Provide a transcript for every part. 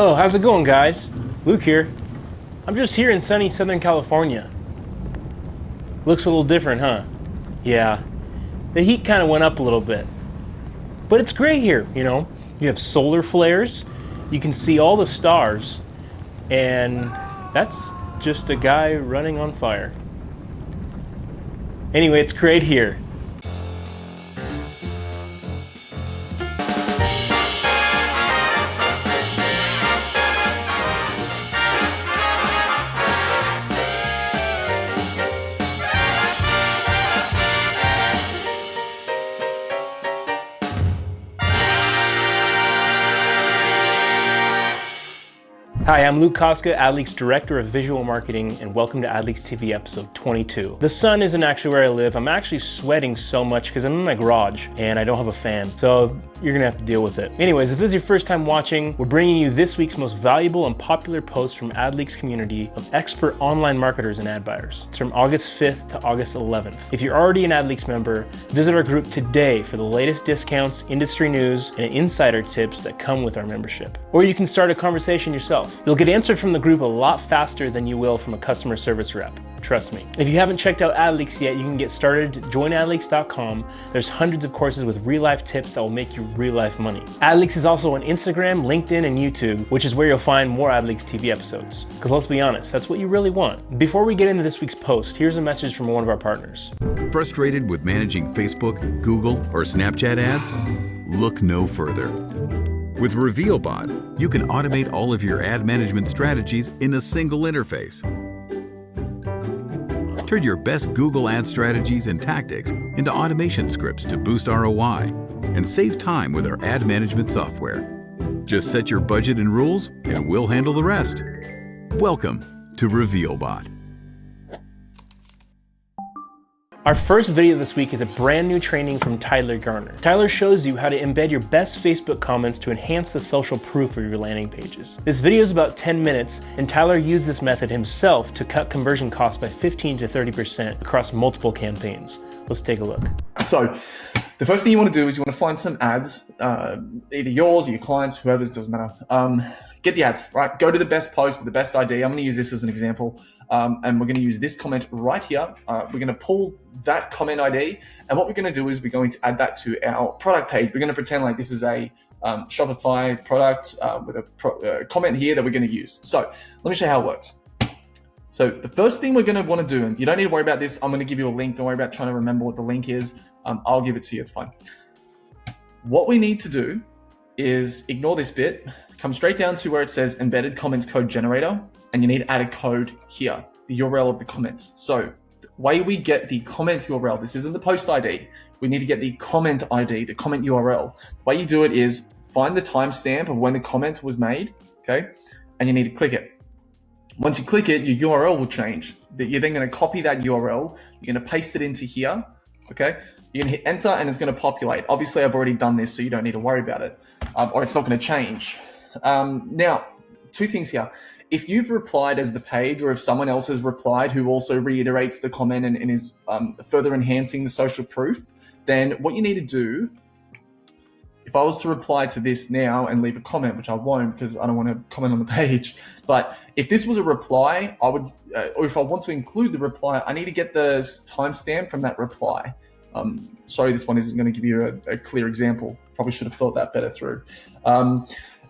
Oh, how's it going, guys? Luke here. I'm just here in sunny Southern California. Looks a little different, huh? Yeah. The heat kind of went up a little bit. But it's great here, you know. You have solar flares, you can see all the stars, and that's just a guy running on fire. Anyway, it's great here. Hi, I'm Luke Kostka, AdLeaks Director of Visual Marketing, and welcome to AdLeaks TV episode 22. The sun isn't actually where I live. I'm actually sweating so much because I'm in my garage and I don't have a fan, so you're gonna have to deal with it. Anyways, if this is your first time watching, we're bringing you this week's most valuable and popular posts from AdLeaks community of expert online marketers and ad buyers. It's from August 5th to August 11th. If you're already an AdLeaks member, visit our group today for the latest discounts, industry news, and insider tips that come with our membership. Or you can start a conversation yourself. You'll get answered from the group a lot faster than you will from a customer service rep. Trust me. If you haven't checked out AdLeaks yet, you can get started. Join adleaks.com. There's hundreds of courses with real-life tips that will make you real-life money. AdLeaks is also on Instagram, LinkedIn, and YouTube, which is where you'll find more AdLeaks TV episodes. Because let's be honest, that's what you really want. Before we get into this week's post, here's a message from one of our partners. Frustrated with managing Facebook, Google, or Snapchat ads? Look no further. With RevealBot, you can automate all of your ad management strategies in a single interface. Turn your best Google ad strategies and tactics into automation scripts to boost ROI and save time with our ad management software. Just set your budget and rules, and we'll handle the rest. Welcome to RevealBot. Our first video this week is a brand new training from Tyler Garner. Tyler shows you how to embed your best Facebook comments to enhance the social proof of your landing pages. This video is about 10 minutes, and Tyler used this method himself to cut conversion costs by 15 to 30% across multiple campaigns. Let's take a look. So the first thing you want to do is you want to find some ads, either yours or your clients, whoever's, doesn't matter. Get the ads, right? Go to the best post with the best ID. I'm going to use this as an example. And we're going to use this comment right here. We're going to pull that comment ID. And what we're going to do is we're going to add that to our product page. We're going to pretend like this is a Shopify product with a comment here that we're going to use. So let me show you how it works. So the first thing we're going to want to do, and you don't need to worry about this. I'm going to give you a link. Don't worry about trying to remember what the link is. I'll give it to you. It's fine. What we need to do is ignore this bit. Come straight down to where it says embedded comments code generator, and you need to add a code here, the URL of the comments. So the way we get the comment URL, this isn't the post ID, we need to get the comment ID, the comment URL. The way you do it is find the timestamp of when the comment was made, okay? And you need to click it. Once you click it, your URL will change. You're then gonna copy that URL, you're gonna paste it into here, okay? You're gonna hit enter and it's gonna populate. Obviously I've already done this, so you don't need to worry about it, or it's not gonna change. Now, two things here. If you've replied as the page, or if someone else has replied who also reiterates the comment and is further enhancing the social proof, then what you need to do, if I was to reply to this now and leave a comment, which I won't because I don't want to comment on the page, but if this was a reply, I would, or if I want to include the reply, I need to get the timestamp from that reply. Sorry, this one isn't going to give you a clear example. Probably should have thought that better through.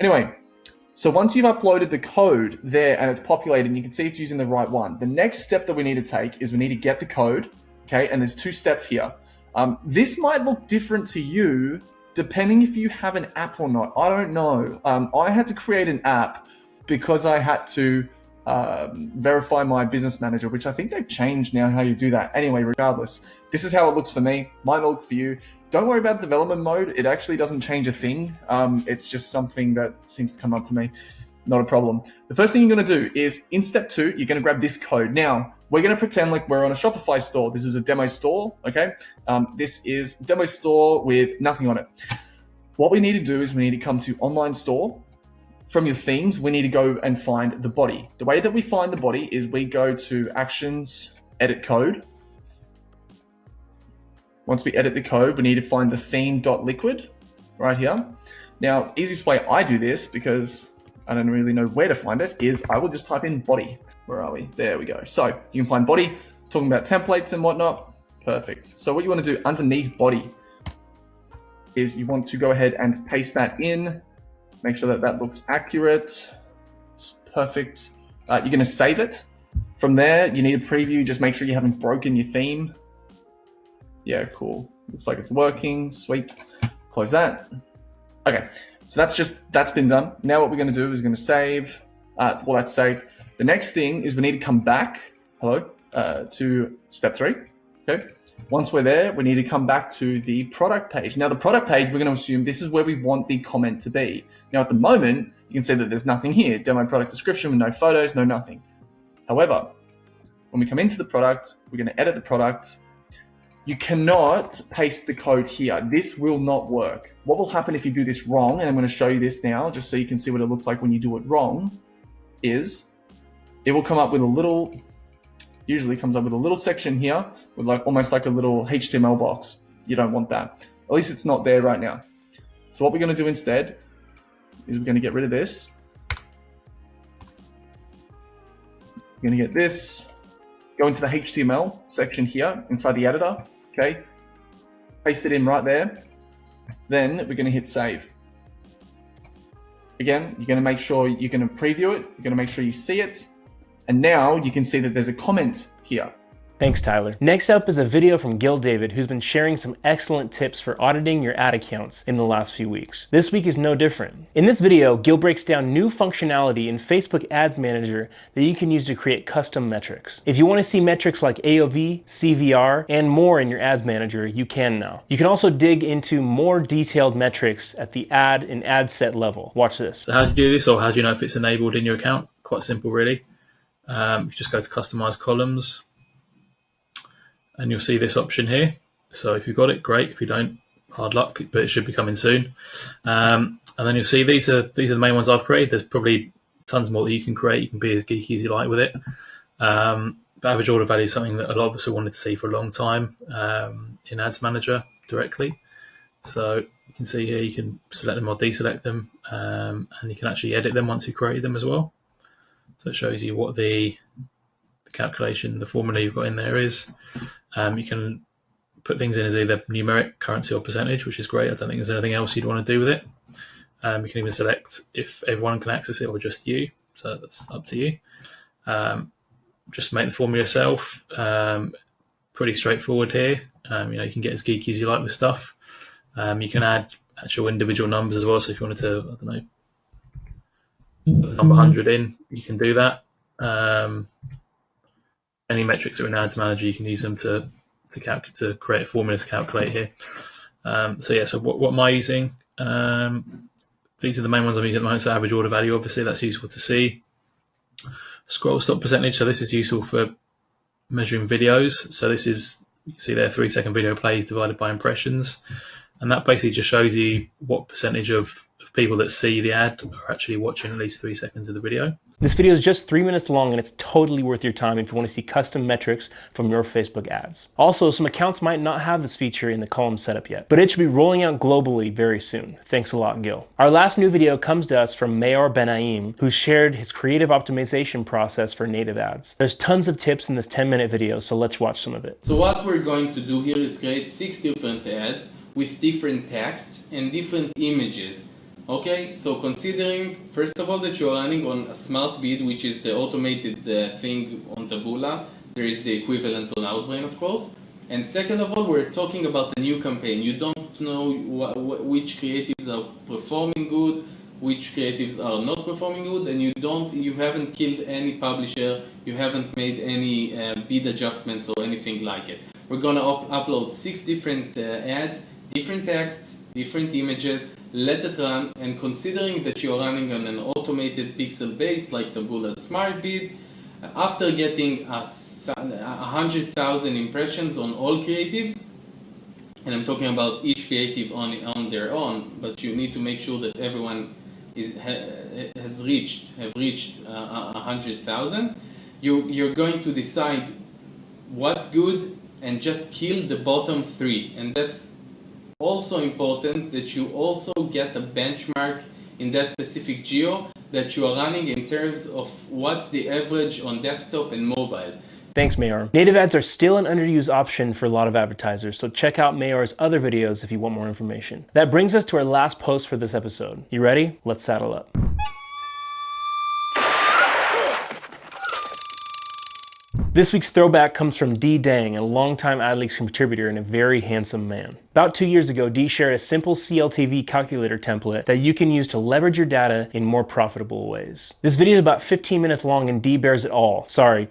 Anyway, so once you've uploaded the code there and it's populated, you can see it's using the right one. The next step that we need to take is we need to get the code, okay? And there's two steps here. This might look different to you depending if you have an app or not. I don't know. I had to create an app because I had to verify my business manager, which I think they've changed now how you do that. Anyway, regardless, this is how it looks for me. Might look for you. Don't worry about development mode. It actually doesn't change a thing. It's just something that seems to come up for me. Not a problem. The first thing you're going to do is in step 2, you're going to grab this code. Now, we're going to pretend like we're on a Shopify store. This is a demo store, okay? This is demo store with nothing on it. What we need to do is we need to come to online store. From your themes, we need to go and find the body. The way that we find the body is we go to actions, edit code. Once we edit the code, we need to find the theme.liquid right here. Now, easiest way I do this, because I don't really know where to find it, is I will just type in body. Where are we? There we go. So you can find body, talking about templates and whatnot. Perfect. So what you want to do underneath body is you want to go ahead and paste that in. Make sure that that looks accurate. Perfect. You're going to save it. From there, you need a preview. Just make sure you haven't broken your theme. Yeah, cool. Looks like it's working. Sweet. Close that. Okay. So that's been done. Now what we're going to do is we're going to save. Well, that's saved. The next thing is we need to come back. To step 3. Okay. Once we're there, we need to come back to the product page. Now the product page, we're going to assume this is where we want the comment to be. Now at the moment, you can see that there's nothing here. Demo product description with no photos, no nothing. However, when we come into the product, we're going to edit the product. You cannot paste the code here. This will not work. What will happen if you do this wrong, and I'm going to show you this now, just so you can see what it looks like when you do it wrong, is it will come up with a little, usually comes up with a little section here with like almost like a little HTML box. You don't want that. At least it's not there right now. So what we're going to do instead is we're going to get rid of this. We're going to get this, go into the HTML section here inside the editor, okay? Paste it in right there. Then we're going to hit save. Again, you're going to make sure you're going to preview it. You're going to make sure you see it. And now you can see that there's a comment here. Thanks, Tyler. Next up is a video from Gil David, who's been sharing some excellent tips for auditing your ad accounts in the last few weeks. This week is no different. In this video, Gil breaks down new functionality in Facebook Ads Manager that you can use to create custom metrics. If you want to see metrics like AOV, CVR, and more in your Ads Manager, you can now. You can also dig into more detailed metrics at the ad and ad set level. Watch this. So how do you do this, or how do you know if it's enabled in your account? Quite simple, really. You just go to Customize Columns, and you'll see this option here. So if you've got it, great. If you don't, hard luck, but it should be coming soon. And then you'll see these are the main ones I've created. There's probably tons more that you can create. You can be as geeky as you like with it. But average order value is something that a lot of us have wanted to see for a long time in Ads Manager directly. So you can see here, you can select them or deselect them, and you can actually edit them once you've created them as well. So it shows you what the calculation, the formula you've got in there is. You can put things in as either numeric, currency, or percentage, which is great. I don't think there's anything else you'd want to do with it. You can even select if everyone can access it or just you. So that's up to you. Just make the formula yourself. Pretty straightforward here. You can get as geeky as you like with stuff. You can add actual individual numbers as well. So if you wanted to, I don't know, put the number 100 in, you can do that. Any metrics that are in Ads Manager, you can use them to create a formula to calculate here. So what am I using? These are the main ones I'm using at the moment. So average order value, obviously, that's useful to see. Scroll stop percentage. So this is useful for measuring videos. So this is, you can see there, 3-second video plays divided by impressions. And that basically just shows you what percentage of people that see the ad are actually watching at least 3 seconds of the video. This video is just 3 minutes long, and it's totally worth your time if you want to see custom metrics from your Facebook ads. Also, some accounts might not have this feature in the column setup yet, but it should be rolling out globally very soon. Thanks a lot, Gil. Our last new video comes to us from Mayor Benaim, who shared his creative optimization process for native ads. There's tons of tips in this 10-minute video, so let's watch some of it. So what we're going to do here is create 6 different ads with different texts and different images. Okay, so considering, first of all, that you're running on a smart bid, which is the automated thing on Taboola. There is the equivalent on Outbrain, of course. And second of all, we're talking about a new campaign. You don't know which creatives are performing good, which creatives are not performing good, and you haven't killed any publisher, you haven't made any bid adjustments or anything like it. We're gonna upload 6 different ads, different texts, different images. Let it run, and considering that you're running on an automated pixel base like Taboola Smart Bid, after getting 100,000 impressions on all creatives, and I'm talking about each creative on their own, but you need to make sure that everyone have reached 100,000, you're going to decide what's good and just kill the bottom 3, and that's also important that you also get a benchmark in that specific geo, that you are running in terms of what's the average on desktop and mobile. Thanks, Mayor. Native ads are still an underused option for a lot of advertisers, so check out Mayor's other videos if you want more information. That brings us to our last post for this episode. You ready? Let's saddle up. This week's throwback comes from D Dang, a longtime AdLeaks contributor and a very handsome man. About 2 years ago, D shared a simple CLTV calculator template that you can use to leverage your data in more profitable ways. This video is about 15 minutes long and D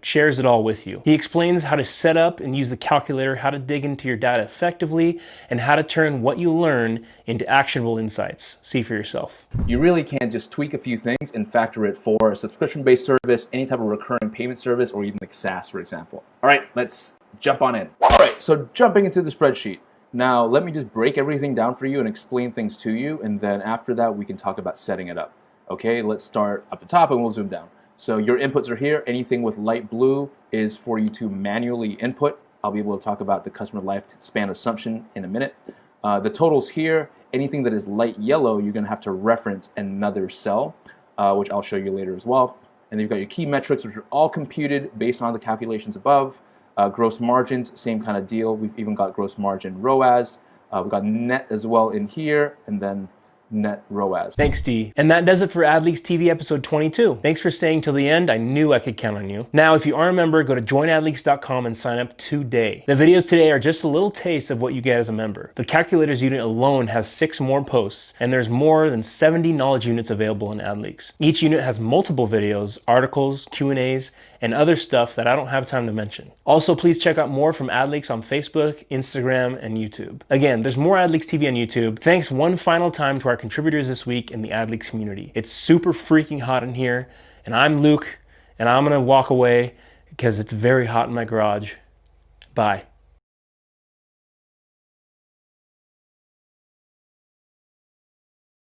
shares it all with you. He explains how to set up and use the calculator, how to dig into your data effectively, and how to turn what you learn into actionable insights. See for yourself. You really can't just tweak a few things and factor it for a subscription-based service, any type of recurring payment service, or even like SaaS, for example. All right, let's jump on in. All right, so jumping into the spreadsheet. Now, let me just break everything down for you and explain things to you, and then after that, we can talk about setting it up. Okay, let's start up the top and we'll zoom down. So your inputs are here. Anything with light blue is for you to manually input. I'll be able to talk about the customer lifespan assumption in a minute. The totals here, anything that is light yellow, you're gonna have to reference another cell, which I'll show you later as well. And then you've got your key metrics, which are all computed based on the calculations above. Gross margins, same kind of deal. We've even got gross margin ROAS. We've got net as well in here, and then net ROAS. Thanks, D. And that does it for AdLeaks TV episode 22. Thanks for staying till the end. I knew I could count on you. Now, if you aren't a member, go to joinadleaks.com and sign up today. The videos today are just a little taste of what you get as a member. The calculators unit alone has 6 more posts, and there's more than 70 knowledge units available in AdLeaks. Each unit has multiple videos, articles, Q&As, and other stuff that I don't have time to mention. Also, please check out more from AdLeaks on Facebook, Instagram, and YouTube. Again, there's more AdLeaks TV on YouTube. Thanks one final time to our contributors this week in the AdLeaks community. It's super freaking hot in here, and I'm Luke, and I'm gonna walk away because it's very hot in my garage. Bye.